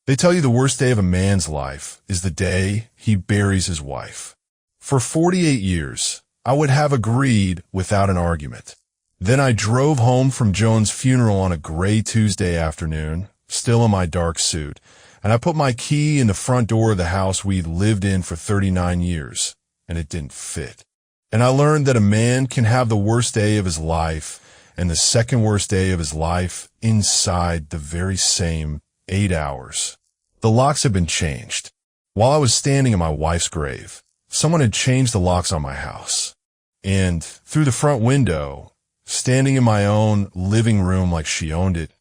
They tell you the worst day of a man's life is the day he buries his wife. For 48 years, I would have agreed without an argument. Then I drove home from Joan's funeral on a gray Tuesday afternoon, still in my dark suit, and I put my key in the front door of the house we'd lived in for 39 years, and it didn't fit. And I learned that a man can have the worst day of his life and the second worst day of his life inside the very same 8 hours. The locks had been changed. While I was standing in my wife's grave, someone had changed the locks on my house. And through the front window, standing in my own living room like she owned it,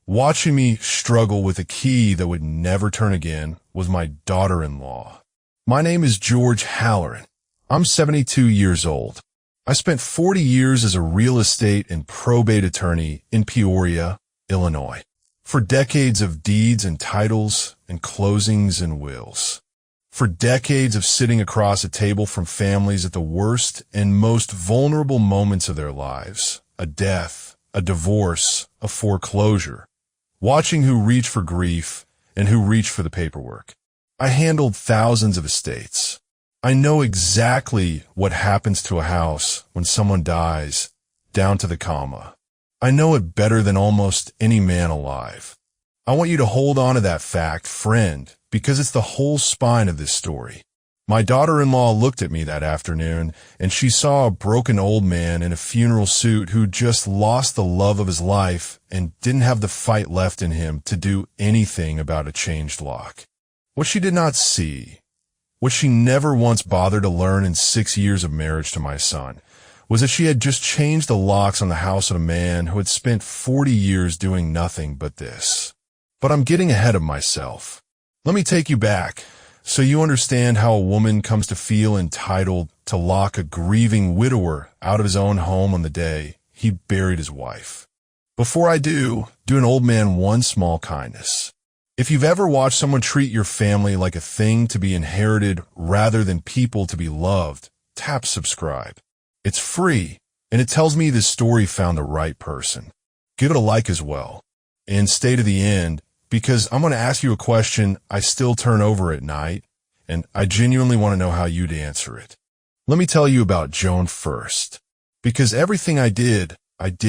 watching me struggle with a key that would never turn again, was my daughter-in-law. My name is George Halloran. I'm 72 years old. I spent 40 years as a real estate and probate attorney in Peoria, Illinois, for decades of deeds and titles and closings and wills. For decades of sitting across a table from families at the worst and most vulnerable moments of their lives, a death, a divorce, a foreclosure, watching who reach for grief and who reach for the paperwork. I handled thousands of estates. I know exactly what happens to a house when someone dies, down to the comma. I know it better than almost any man alive. I want you to hold on to that fact, friend, because it's the whole spine of this story. My daughter-in-law looked at me that afternoon, and she saw a broken old man in a funeral suit who just lost the love of his life and didn't have the fight left in him to do anything about a changed lock. What she did not see, what she never once bothered to learn in 6 years of marriage to my son, was that she had just changed the locks on the house of a man who had spent 40 years doing nothing but this. But I'm getting ahead of myself. Let me take you back, so you understand how a woman comes to feel entitled to lock a grieving widower out of his own home on the day he buried his wife. Before I do an old man one small kindness. If you've ever watched someone treat your family like a thing to be inherited rather than people to be loved, tap subscribe. It's free, and it tells me this story found the right person. Give it a like as well. And stay to the end, because I'm going to ask you a question I still turn over at night, and I genuinely want to know how you'd answer it. Let me tell you about Joan first, because everything I did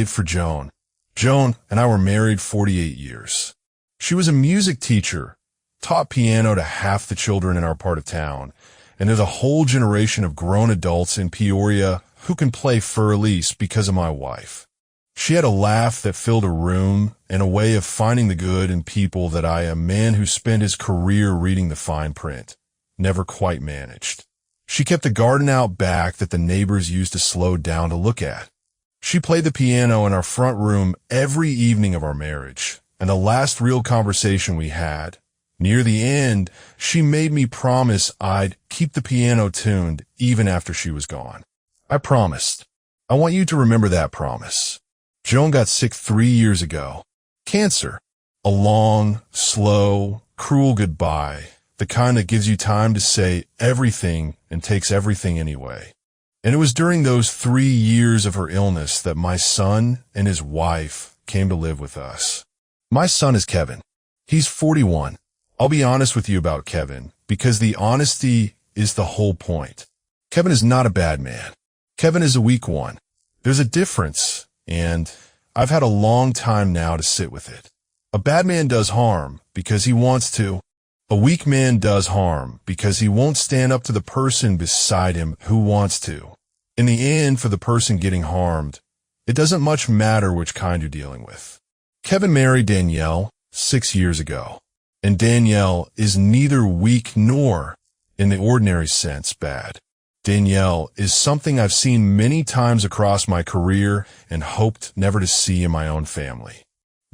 for Joan. Joan and I were married 48 years. She was a music teacher, taught piano to half the children in our part of town, and there's a whole generation of grown adults in Peoria who can play fur-elise because of my wife. She had a laugh that filled a room and a way of finding the good in people that I, a man who spent his career reading the fine print, never quite managed. She kept a garden out back that the neighbors used to slow down to look at. She played the piano in our front room every evening of our marriage, and the last real conversation we had, near the end, she made me promise I'd keep the piano tuned even after she was gone. I promised. I want you to remember that promise. Joan got sick 3 years ago. Cancer. A long, slow, cruel goodbye, the kind that gives you time to say everything and takes everything anyway. And it was during those 3 years of her illness that my son and his wife came to live with us. My son is Kevin. He's 41. I'll be honest with you about Kevin, because the honesty is the whole point. Kevin is not a bad man. Kevin is a weak one. There's a difference, and I've had a long time now to sit with it. A bad man does harm because he wants to. A weak man does harm because he won't stand up to the person beside him who wants to. In the end, for the person getting harmed, it doesn't much matter which kind you're dealing with. Kevin married Danielle 6 years ago, and Danielle is neither weak nor, in the ordinary sense, bad. Danielle is something I've seen many times across my career and hoped never to see in my own family.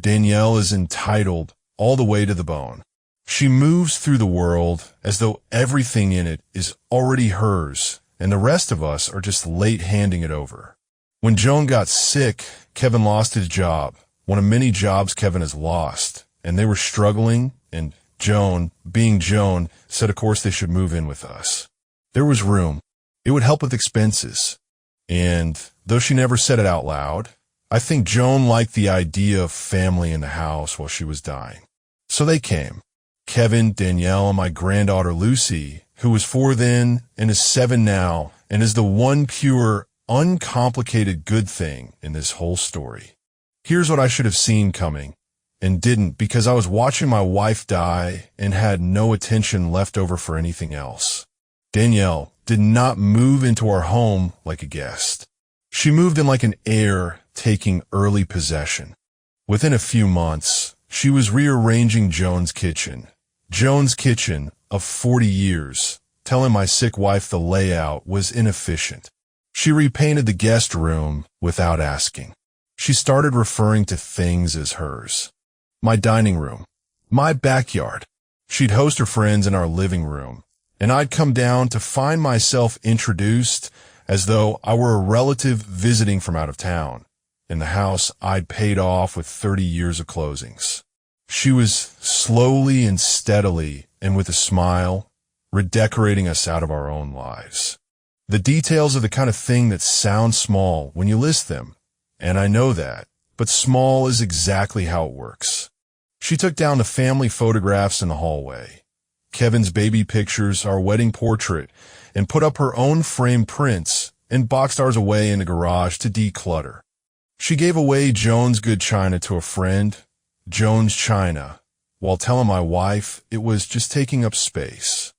Danielle is entitled all the way to the bone. She moves through the world as though everything in it is already hers, and the rest of us are just late handing it over. When Joan got sick, Kevin lost his job, one of many jobs Kevin has lost, and they were struggling, and Joan, being Joan, said of course they should move in with us. There was room. It would help with expenses. And though she never said it out loud, I think Joan liked the idea of family in the house while she was dying. So they came. Kevin, Danielle, and my granddaughter Lucy, who was 4 then and is 7 now, and is the one pure, uncomplicated good thing in this whole story. Here's what I should have seen coming, and didn't because I was watching my wife die and had no attention left over for anything else. Danielle did not move into our home like a guest. She moved in like an heir taking early possession. Within a few months, she was rearranging Joan's kitchen of 40 years, telling my sick wife the layout was inefficient. She repainted the guest room without asking. She started referring to things as hers. My dining room, my backyard. She'd host her friends in our living room, and I'd come down to find myself introduced as though I were a relative visiting from out of town, in the house I'd paid off with 30 years of closings. She was slowly and steadily, and with a smile, redecorating us out of our own lives. The details are the kind of thing that sound small when you list them, and I know that, but small is exactly how it works. She took down the family photographs in the hallway, Kevin's baby pictures, our wedding portrait, and put up her own framed prints and boxed ours away in the garage to declutter. She gave away Joan's good china to a friend, Joan's china, while telling my wife it was just taking up space.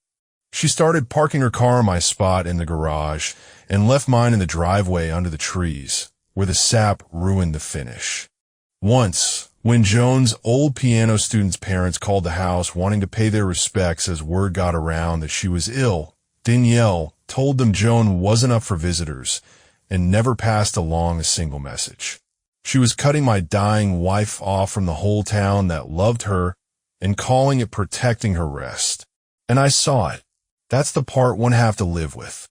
She started parking her car in my spot in the garage and left mine in the driveway under the trees, where the sap ruined the finish. Once, when Joan's old piano student's parents called the house wanting to pay their respects as word got around that she was ill, Danielle told them Joan wasn't up for visitors and never passed along a single message. She was cutting my dying wife off from the whole town that loved her and calling it protecting her rest. And I saw it. That's the part one have to live with.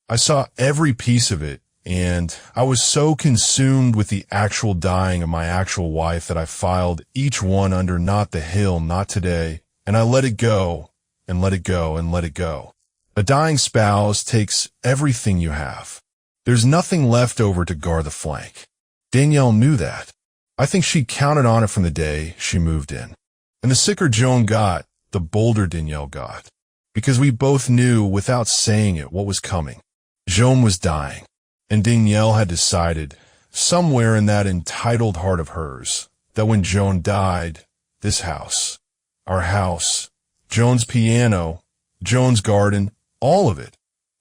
I saw every piece of it, and I was so consumed with the actual dying of my actual wife that I filed each one under not the hill, not today, and I let it go, and let it go, and let it go. A dying spouse takes everything you have. There's nothing left over to guard the flank. Danielle knew that. I think she counted on it from the day she moved in. And the sicker Joan got, the bolder Danielle got. Because we both knew without saying it what was coming. Joan was dying. And Danielle had decided, somewhere in that entitled heart of hers, that when Joan died, this house, our house, Joan's piano, Joan's garden, all of it,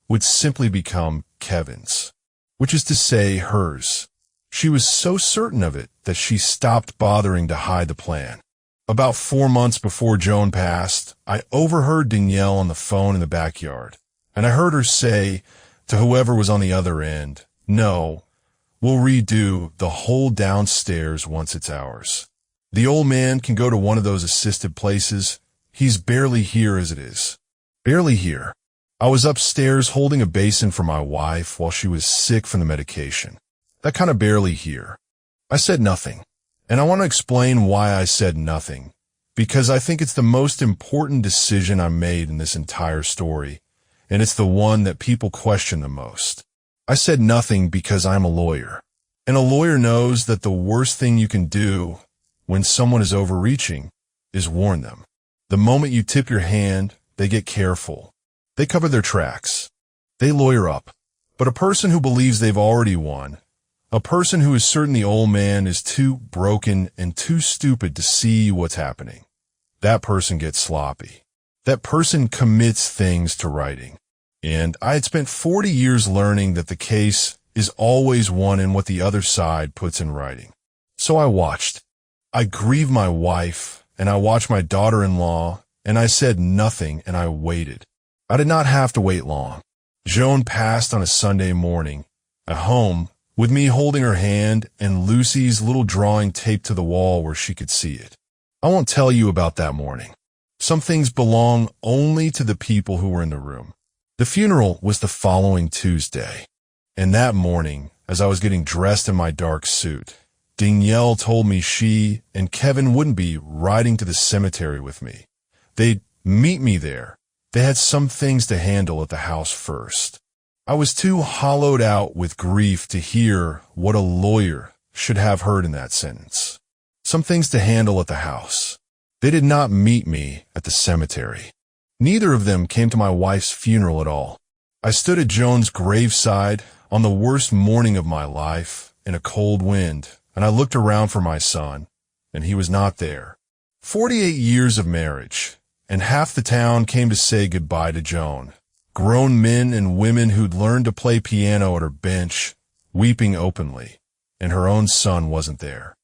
would simply become Kevin's. Which is to say, hers. She was so certain of it that she stopped bothering to hide the plan. About 4 months before Joan passed, I overheard Danielle on the phone in the backyard, and I heard her say to whoever was on the other end, "No, we'll redo the whole downstairs once it's ours. The old man can go to one of those assisted places. He's barely here as it is." Barely here. I was upstairs holding a basin for my wife while she was sick from the medication. That kind of barely here. I said nothing. And I want to explain why I said nothing, because I think it's the most important decision I made in this entire story, and it's the one that people question the most. I said nothing because I'm a lawyer, and a lawyer knows that the worst thing you can do when someone is overreaching is warn them. The moment you tip your hand, they get careful. They cover their tracks. They lawyer up. But a person who believes they've already won, a person who is certain the old man is too broken and too stupid to see what's happening, that person gets sloppy. That person commits things to writing. And I had spent 40 years learning that the case is always won in what the other side puts in writing. So I watched. I grieved my wife, and I watched my daughter-in-law, and I said nothing, and I waited. I did not have to wait long. Joan passed on a Sunday morning, at home, with me holding her hand and Lucy's little drawing taped to the wall where she could see it. I won't tell you about that morning. Some things belong only to the people who were in the room. The funeral was the following Tuesday, and that morning, as I was getting dressed in my dark suit, Danielle told me she and Kevin wouldn't be riding to the cemetery with me. They'd meet me there. They had some things to handle at the house first. I was too hollowed out with grief to hear what a lawyer should have heard in that sentence. Some things to handle at the house. They did not meet me at the cemetery. Neither of them came to my wife's funeral at all. I stood at Joan's graveside on the worst morning of my life in a cold wind, and I looked around for my son, and he was not there. 48 years of marriage, and half the town came to say goodbye to Joan. Grown men and women who'd learned to play piano at her bench, weeping openly, and her own son wasn't there.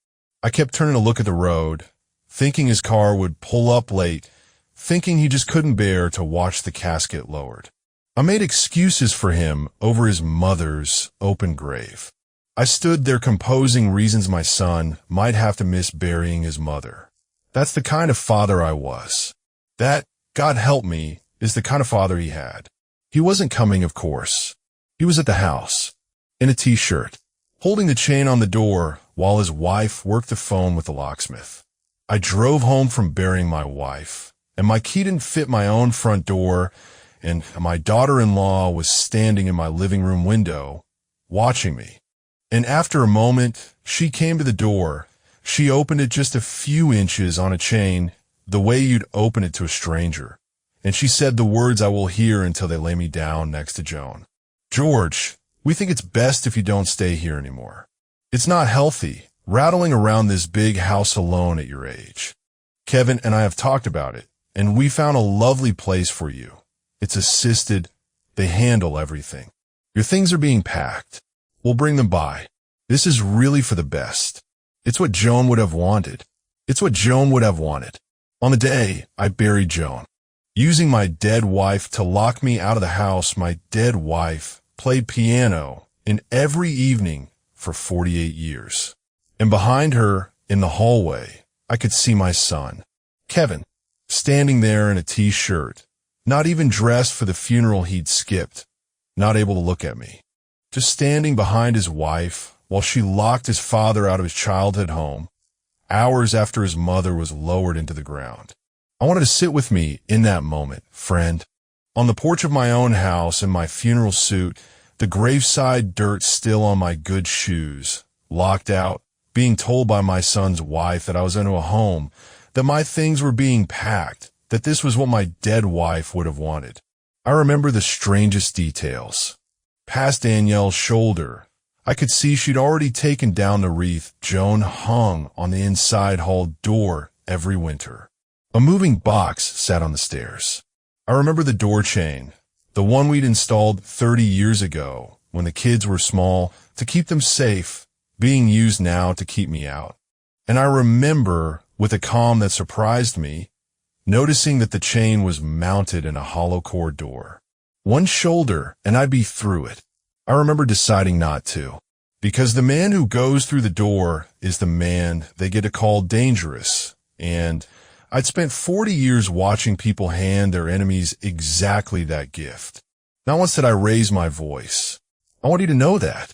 I kept turning to look at the road, thinking his car would pull up late, thinking he just couldn't bear to watch the casket lowered. I made excuses for him over his mother's open grave. I stood there composing reasons my son might have to miss burying his mother. That's the kind of father I was. That, God help me, is the kind of father he had. He wasn't coming, of course. He was at the house, in a t-shirt, holding the chain on the door while his wife worked the phone with the locksmith. I drove home from burying my wife, and my key didn't fit my own front door, and my daughter-in-law was standing in my living room window, watching me. And after a moment, she came to the door. She opened it just a few inches on a chain, the way you'd open it to a stranger. And she said the words I will hear until they lay me down next to Joan. "George, we think it's best if you don't stay here anymore. It's not healthy, rattling around this big house alone at your age. Kevin and I have talked about it, and we found a lovely place for you. It's assisted. They handle everything. Your things are being packed. We'll bring them by. This is really for the best. It's what Joan would have wanted. It's what Joan would have wanted." On the day I buried Joan, using my dead wife to lock me out of the house, my dead wife played piano in every evening for 48 years. And behind her, in the hallway, I could see my son, Kevin, standing there in a t-shirt, not even dressed for the funeral he'd skipped, not able to look at me, just standing behind his wife while she locked his father out of his childhood home, hours after his mother was lowered into the ground. I wanted to sit with me in that moment, friend. On the porch of my own house in my funeral suit, the graveside dirt still on my good shoes, locked out, being told by my son's wife that I was into a home, that my things were being packed, that this was what my dead wife would have wanted. I remember the strangest details. Past Danielle's shoulder, I could see she'd already taken down the wreath Joan hung on the inside hall door every winter. A moving box sat on the stairs. I remember the door chain, the one we'd installed 30 years ago when the kids were small to keep them safe, being used now to keep me out. And I remember, with a calm that surprised me, noticing that the chain was mounted in a hollow core door. One shoulder, and I'd be through it. I remember deciding not to, because the man who goes through the door is the man they get to call dangerous, and I'd spent 40 years watching people hand their enemies exactly that gift. Not once did I raise my voice. I want you to know that.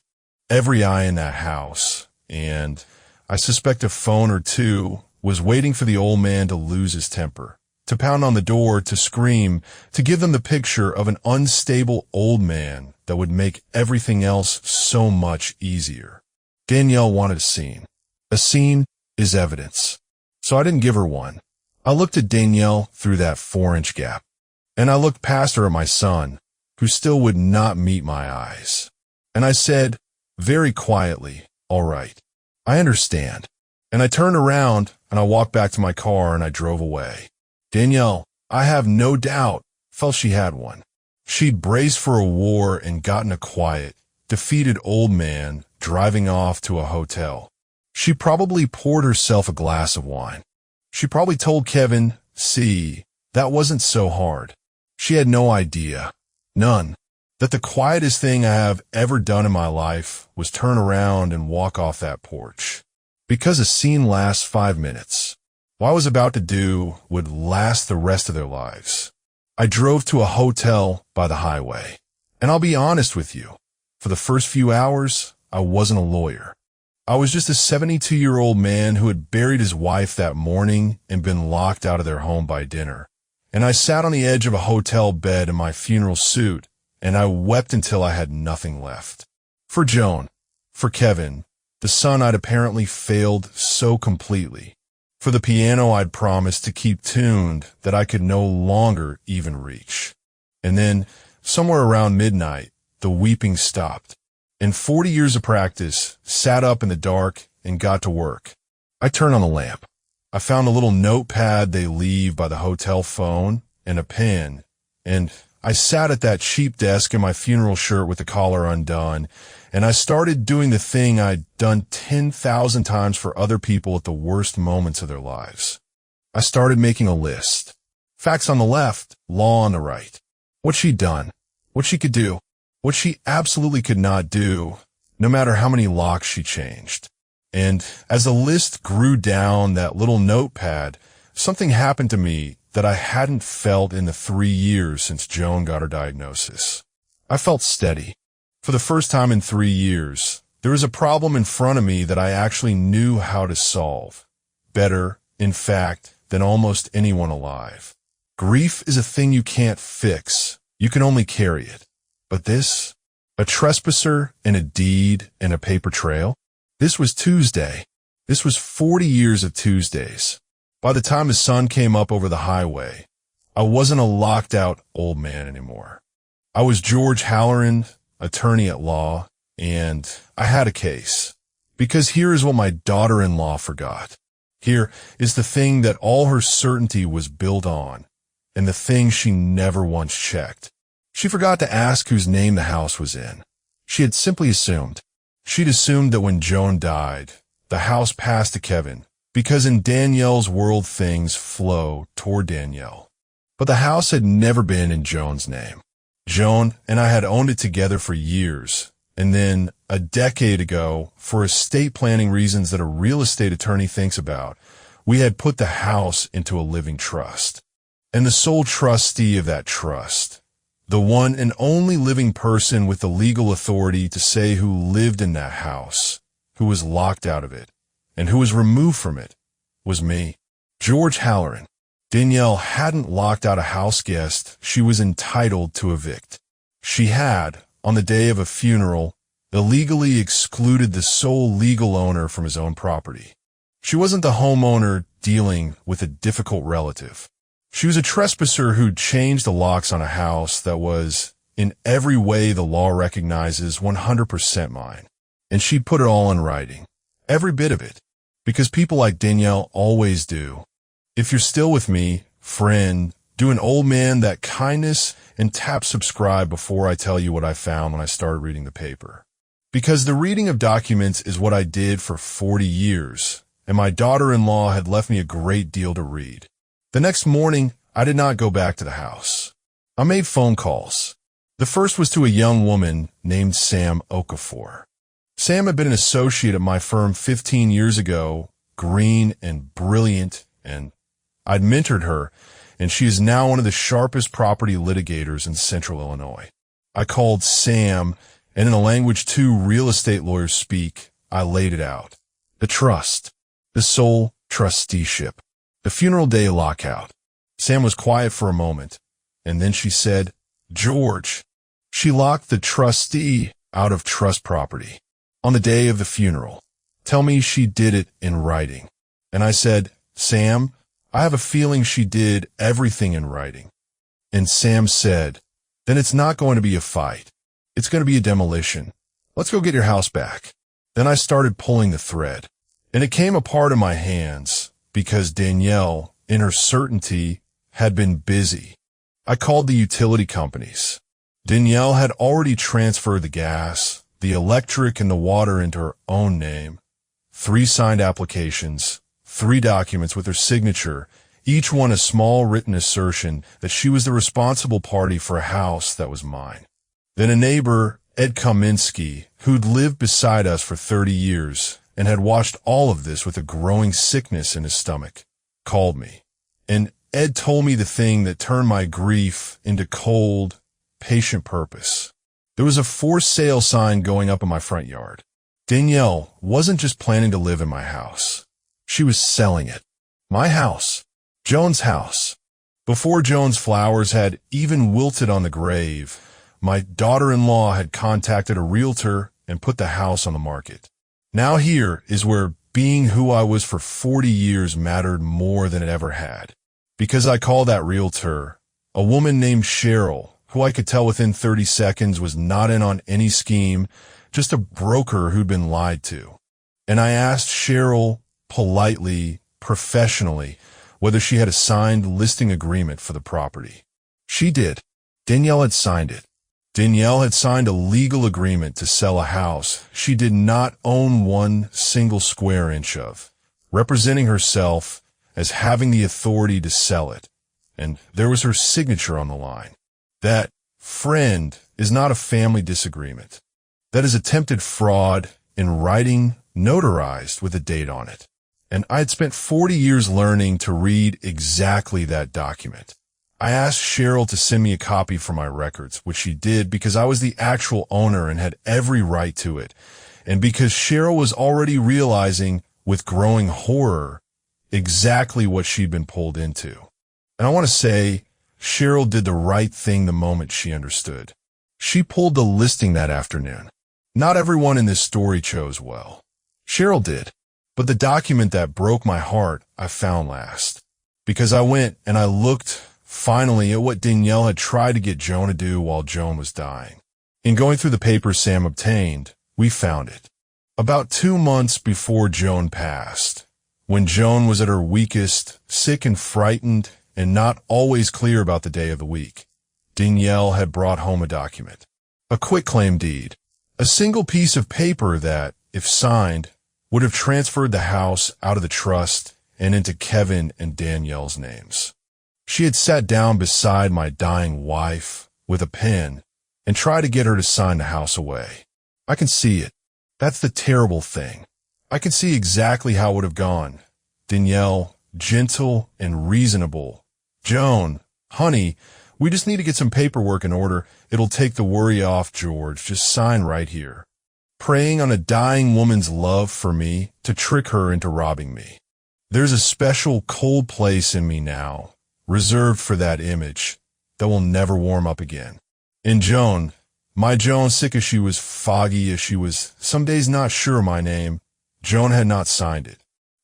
Every eye in that house, and I suspect a phone or two, was waiting for the old man to lose his temper, to pound on the door, to scream, to give them the picture of an unstable old man that would make everything else so much easier. Danielle wanted a scene. A scene is evidence. So I didn't give her one. I looked at Danielle through that 4-inch gap, and I looked past her at my son, who still would not meet my eyes. And I said, very quietly, "All right, I understand." And I turned around, and I walked back to my car, and I drove away. Danielle, I have no doubt, felt she had one. She'd braced for a war and gotten a quiet, defeated old man driving off to a hotel. She probably poured herself a glass of wine. She probably told Kevin, "See, that wasn't so hard." She had no idea, none, that the quietest thing I have ever done in my life was turn around and walk off that porch. Because a scene lasts 5 minutes, what I was about to do would last the rest of their lives. I drove to a hotel by the highway, and I'll be honest with you, for the first few hours, I wasn't a lawyer. I was just a 72-year-old man who had buried his wife that morning and been locked out of their home by dinner. And I sat on the edge of a hotel bed in my funeral suit, and I wept until I had nothing left. For Joan, for Kevin, the son I'd apparently failed so completely. For the piano I'd promised to keep tuned that I could no longer even reach. And then, somewhere around midnight, the weeping stopped. In 40 years of practice, sat up in the dark and got to work. I turned on the lamp. I found a little notepad they leave by the hotel phone and a pen, and I sat at that cheap desk in my funeral shirt with the collar undone, and I started doing the thing I'd done 10,000 times for other people at the worst moments of their lives. I started making a list. Facts on the left, law on the right. What she'd done, what she could do, what she absolutely could not do, no matter how many locks she changed. And as the list grew down that little notepad, something happened to me that I hadn't felt in the 3 years since Joan got her diagnosis. I felt steady. For the first time in 3 years, there was a problem in front of me that I actually knew how to solve. Better, in fact, than almost anyone alive. Grief is a thing you can't fix. You can only carry it. But this? A trespasser and a deed and a paper trail? This was Tuesday. This was 40 years of Tuesdays. By the time his son came up over the highway, I wasn't a locked-out old man anymore. I was George Halloran, attorney at law, and I had a case. Because here is what my daughter-in-law forgot. Here is the thing that all her certainty was built on, and the thing she never once checked. She forgot to ask whose name the house was in. She had simply assumed. She'd assumed that when Joan died, the house passed to Kevin, because in Danielle's world things flow toward Danielle. But the house had never been in Joan's name. Joan and I had owned it together for years, and then, a decade ago, for estate planning reasons that a real estate attorney thinks about, we had put the house into a living trust. And the sole trustee of that trust, the one and only living person with the legal authority to say who lived in that house, who was locked out of it, and who was removed from it, was me, George Halloran. Danielle hadn't locked out a house guest she was entitled to evict. She had, on the day of a funeral, illegally excluded the sole legal owner from his own property. She wasn't the homeowner dealing with a difficult relative. She was a trespasser who'd changed the locks on a house that was, in every way the law recognizes, 100% mine. And she'd put it all in writing. Every bit of it. Because people like Danielle always do. If you're still with me, friend, do an old man that kindness and tap subscribe before I tell you what I found when I started reading the paper. Because the reading of documents is what I did for 40 years, and my daughter-in-law had left me a great deal to read. The next morning, I did not go back to the house. I made phone calls. The first was to a young woman named Sam Okafor. Sam had been an associate at my firm 15 years ago, green and brilliant, and I'd mentored her, and she is now one of the sharpest property litigators in Central Illinois. I called Sam, and in a language 2 real estate lawyers speak, I laid it out. The trust, the sole trusteeship, the funeral day lockout. Sam was quiet for a moment, and then she said, George. She locked the trustee out of trust property on the day of the funeral. Tell me she did it in writing. And I said, Sam, I have a feeling she did everything in writing. And Sam said, then it's not going to be a fight. It's going to be a demolition. Let's go get your house back. Then I started pulling the thread, and it came apart in my hands because Danielle, in her certainty, had been busy. I called the utility companies. Danielle had already transferred the gas, the electric, and the water into her own name. 3 signed applications, 3 documents with her signature, each one a small written assertion that she was the responsible party for a house that was mine. Then a neighbor, Ed Kaminsky, who'd lived beside us for 30 years and had watched all of this with a growing sickness in his stomach, called me. And Ed told me the thing that turned my grief into cold, patient purpose. There was a for sale sign going up in my front yard. Danielle wasn't just planning to live in my house. She was selling it. My house. Joan's house. Before Joan's flowers had even wilted on the grave, my daughter-in-law had contacted a realtor and put the house on the market. Now here is where being who I was for 40 years mattered more than it ever had. Because I called that realtor, a woman named Cheryl, who I could tell within 30 seconds was not in on any scheme, just a broker who'd been lied to. And I asked Cheryl politely, professionally, whether she had a signed listing agreement for the property. She did. Danielle had signed it. Danielle had signed a legal agreement to sell a house she did not own one single square inch of, representing herself as having the authority to sell it. And there was her signature on the line. That, friend, is not a family disagreement. That is attempted fraud in writing notarized with a date on it. And I had spent 40 years learning to read exactly that document. I asked Cheryl to send me a copy for my records, which she did because I was the actual owner and had every right to it, and because Cheryl was already realizing, with growing horror, exactly what she'd been pulled into. And I want to say, Cheryl did the right thing the moment she understood. She pulled the listing that afternoon. Not everyone in this story chose well. Cheryl did, but the document that broke my heart I found last. Because I went and I looked finally at what Danielle had tried to get Joan to do while Joan was dying. In going through the papers Sam obtained, we found it. About 2 months before Joan passed, when Joan was at her weakest, sick and frightened, and not always clear about the day of the week, Danielle had brought home a document. A quitclaim deed. A single piece of paper that, if signed, would have transferred the house out of the trust and into Kevin and Danielle's names. She had sat down beside my dying wife with a pen and tried to get her to sign the house away. I can see it. That's the terrible thing. I can see exactly how it would have gone. Danielle, gentle and reasonable. Joan, honey, we just need to get some paperwork in order. It'll take the worry off, George. Just sign right here. Preying on a dying woman's love for me to trick her into robbing me. There's a special cold place in me now, reserved for that image, that will never warm up again. And Joan, my Joan, sick as she was, foggy as she was, some days not sure of my name, Joan had not signed it.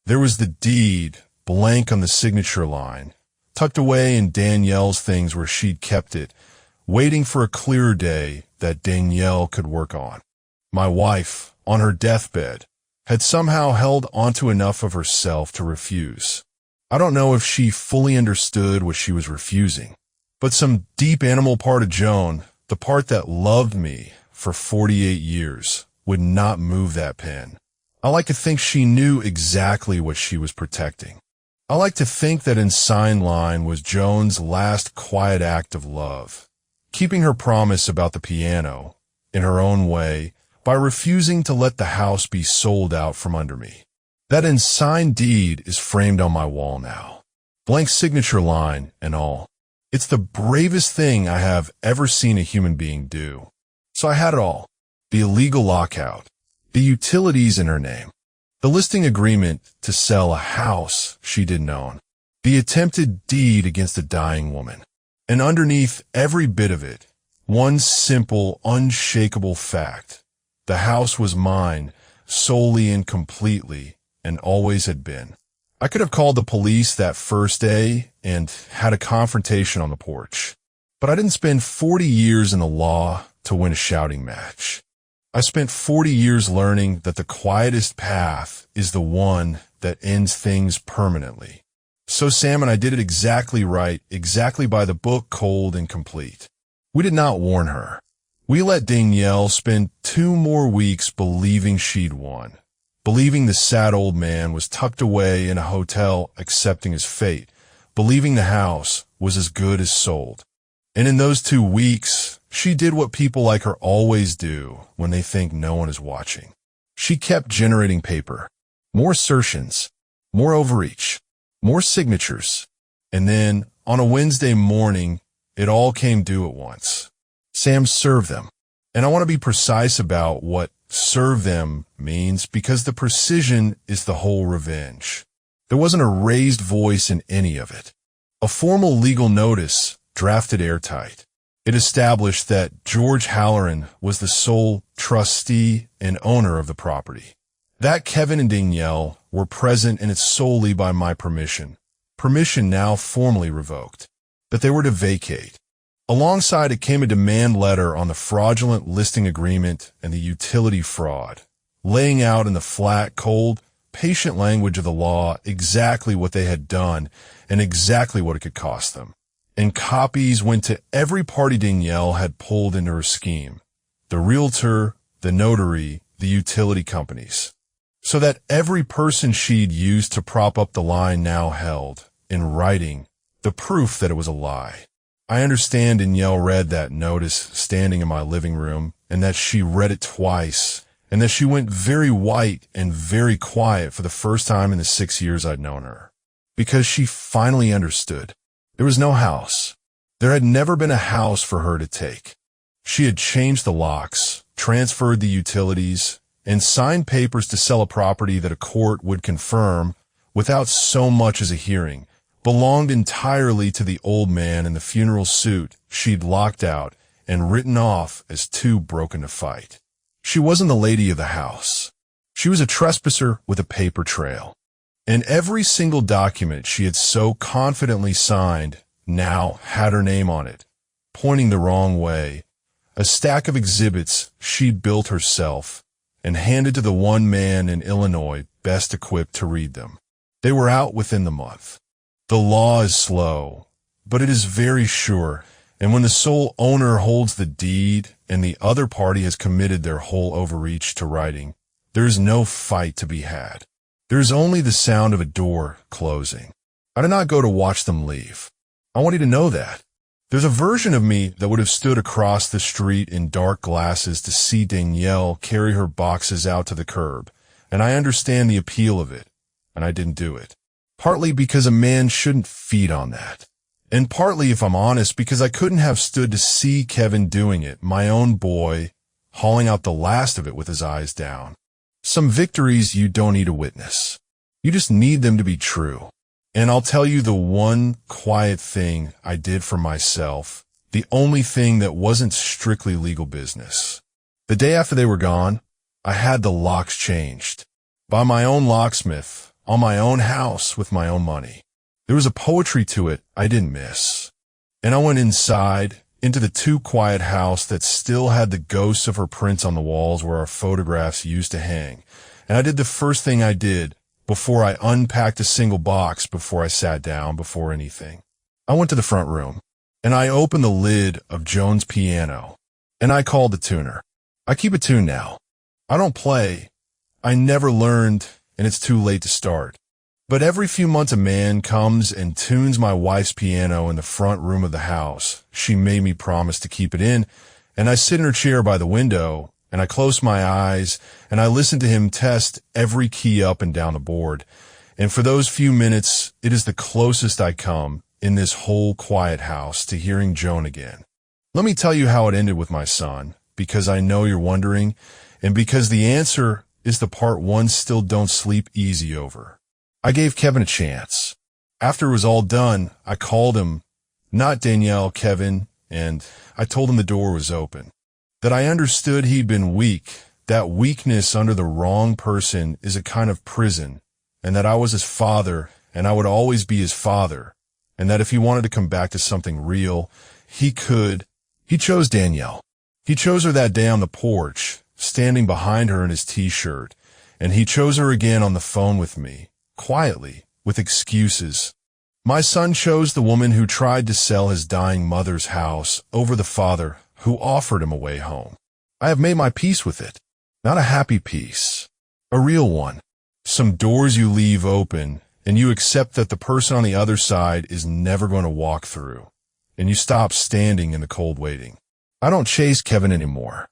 There was the deed, blank on the signature line, tucked away in Danielle's things where she'd kept it, waiting for a clearer day that Danielle could work on. My wife, on her deathbed, had somehow held onto enough of herself to refuse. I don't know if she fully understood what she was refusing, but some deep animal part of Joan, the part that loved me for 48 years, would not move that pen. I like to think she knew exactly what she was protecting. I like to think that in sign line was Joan's last quiet act of love, keeping her promise about the piano, in her own way, by refusing to let the house be sold out from under me. That unsigned deed is framed on my wall now. Blank signature line and all. It's the bravest thing I have ever seen a human being do. So I had it all. The illegal lockout. The utilities in her name. The listing agreement to sell a house she didn't own. The attempted deed against a dying woman. And underneath every bit of it, one simple, unshakable fact. The house was mine, solely and completely, and always had been. I could have called the police that first day and had a confrontation on the porch. But I didn't spend 40 years in the law to win a shouting match. I spent 40 years learning that the quietest path is the one that ends things permanently. So Sam and I did it exactly right, exactly by the book, cold and complete. We did not warn her. We let Danielle spend 2 more weeks believing she'd won. Believing the sad old man was tucked away in a hotel accepting his fate, believing the house was as good as sold. And in those 2 weeks, she did what people like her always do when they think no one is watching. She kept generating paper, more assertions, more overreach, more signatures. And then, on a Wednesday morning, it all came due at once. Sam served them. And I want to be precise about what serve them means because the precision is the whole revenge. There wasn't a raised voice in any of it. A formal legal notice, drafted airtight. It established that George Halloran was the sole trustee and owner of the property. That Kevin and Danielle were present, and it's solely by my permission. Permission now formally revoked. That they were to vacate. Alongside it came a demand letter on the fraudulent listing agreement and the utility fraud, laying out in the flat, cold, patient language of the law exactly what they had done and exactly what it could cost them. And copies went to every party Danielle had pulled into her scheme. The realtor, the notary, the utility companies. So that every person she'd used to prop up the lie now held, in writing, the proof that it was a lie. I understand Danielle read that notice standing in my living room, and that she read it twice, and that she went very white and very quiet for the first time in the 6 years I'd known her. Because she finally understood. There was no house. There had never been a house for her to take. She had changed the locks, transferred the utilities, and signed papers to sell a property that a court would confirm, without so much as a hearing, belonged entirely to the old man in the funeral suit she'd locked out and written off as too broken to fight. She wasn't the lady of the house. She was a trespasser with a paper trail. And every single document she had so confidently signed now had her name on it, pointing the wrong way, a stack of exhibits she'd built herself and handed to the one man in Illinois best equipped to read them. They were out within the month. The law is slow, but it is very sure, and when the sole owner holds the deed and the other party has committed their whole overreach to writing, there is no fight to be had. There is only the sound of a door closing. I did not go to watch them leave. I want you to know that. There's a version of me that would have stood across the street in dark glasses to see Danielle carry her boxes out to the curb, and I understand the appeal of it, and I didn't do it. Partly because a man shouldn't feed on that. And partly, if I'm honest, because I couldn't have stood to see Kevin doing it, my own boy, hauling out the last of it with his eyes down. Some victories you don't need to witness. You just need them to be true. And I'll tell you the one quiet thing I did for myself, the only thing that wasn't strictly legal business. The day after they were gone, I had the locks changed. By my own locksmith, on my own house with my own money. There was a poetry to it I didn't miss. And I went inside, into the too quiet house that still had the ghosts of her prints on the walls where our photographs used to hang. And I did the first thing I did before I unpacked a single box before I sat down before anything. I went to the front room, and I opened the lid of Joan's piano, and I called the tuner. I keep it tuned now. I don't play. I never learned, and it's too late to start. But every few months a man comes and tunes my wife's piano in the front room of the house. She made me promise to keep it in, and I sit in her chair by the window, and I close my eyes, and I listen to him test every key up and down the board. And for those few minutes, it is the closest I come in this whole quiet house to hearing Joan again. Let me tell you how it ended with my son, because I know you're wondering, and because the answer is the part one still don't sleep easy over. I gave Kevin a chance. After it was all done, I called him, not Danielle, Kevin, and I told him the door was open. That I understood he'd been weak, that weakness under the wrong person is a kind of prison, and that I was his father, and I would always be his father, and that if he wanted to come back to something real, he could. He chose Danielle. He chose her that day on the porch, standing behind her in his t-shirt, and he chose her again on the phone with me. Quietly, with excuses. My son chose the woman who tried to sell his dying mother's house over the father who offered him a way home. I have made my peace with it. Not a happy peace. A real one. Some doors you leave open, and you accept that the person on the other side is never going to walk through, and you stop standing in the cold waiting. I don't chase Kevin anymore,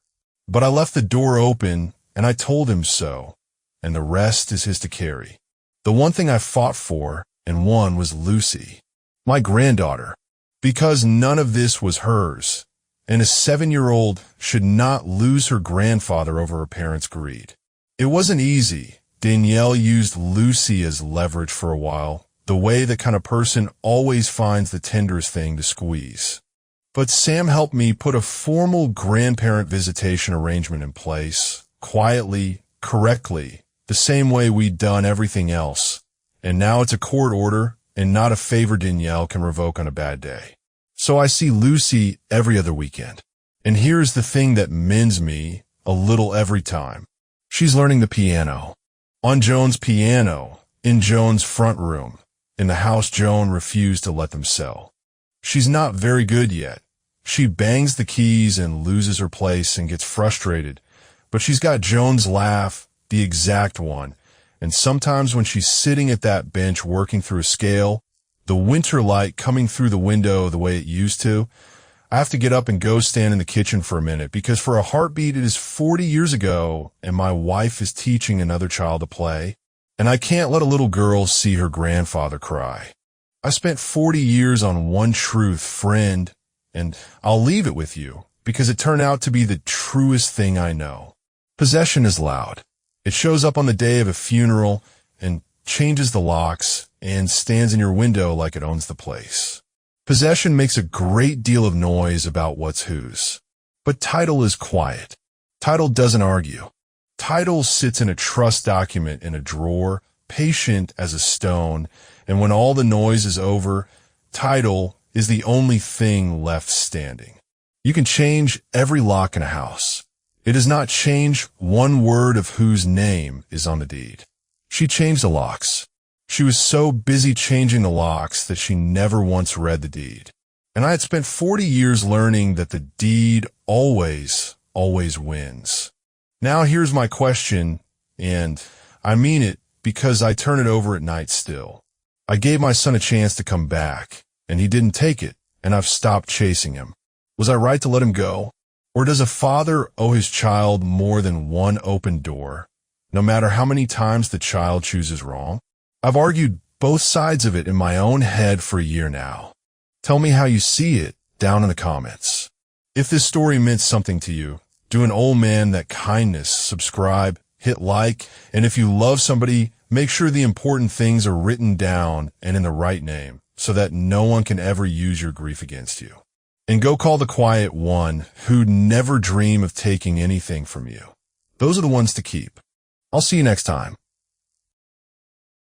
but I left the door open, and I told him so, and the rest is his to carry. The one thing I fought for and won was Lucy, my granddaughter, because none of this was hers, and a 7-year-old should not lose her grandfather over her parents' greed. It wasn't easy. Danielle used Lucy as leverage for a while, the way that kind of person always finds the tenderest thing to squeeze. But Sam helped me put a formal grandparent visitation arrangement in place, quietly, correctly, the same way we'd done everything else. And now it's a court order, and not a favor Danielle can revoke on a bad day. So I see Lucy every other weekend. And here's the thing that mends me a little every time. She's learning the piano. On Joan's piano, in Joan's front room, in the house Joan refused to let them sell. She's not very good yet. She bangs the keys and loses her place and gets frustrated. But she's got Joan's laugh, the exact one. And sometimes when she's sitting at that bench working through a scale, the winter light coming through the window the way it used to, I have to get up and go stand in the kitchen for a minute because for a heartbeat it is 40 years ago and my wife is teaching another child to play, and I can't let a little girl see her grandfather cry. I spent 40 years on one truth, friend, and I'll leave it with you because it turned out to be the truest thing I know. Possession is loud. It shows up on the day of a funeral and changes the locks and stands in your window like it owns the place. Possession makes a great deal of noise about what's whose. But title is quiet. Title doesn't argue. Title sits in a trust document in a drawer, patient as a stone, and when all the noise is over, title is the only thing left standing. You can change every lock in a house. It does not change one word of whose name is on the deed. She changed the locks. She was so busy changing the locks that she never once read the deed. And I had spent 40 years learning that the deed always wins. Now here's my question, and I mean it because I turn it over at night still. I gave my son a chance to come back, and he didn't take it, and I've stopped chasing him. Was I right to let him go? Or does a father owe his child more than one open door, no matter how many times the child chooses wrong? I've argued both sides of it in my own head for a year now. Tell me how you see it down in the comments. If this story meant something to you, do an old man that kindness, subscribe, hit like, and if you love somebody, make sure the important things are written down and in the right name so that no one can ever use your grief against you. And go call the quiet one who'd never dream of taking anything from you. Those are the ones to keep. I'll see you next time.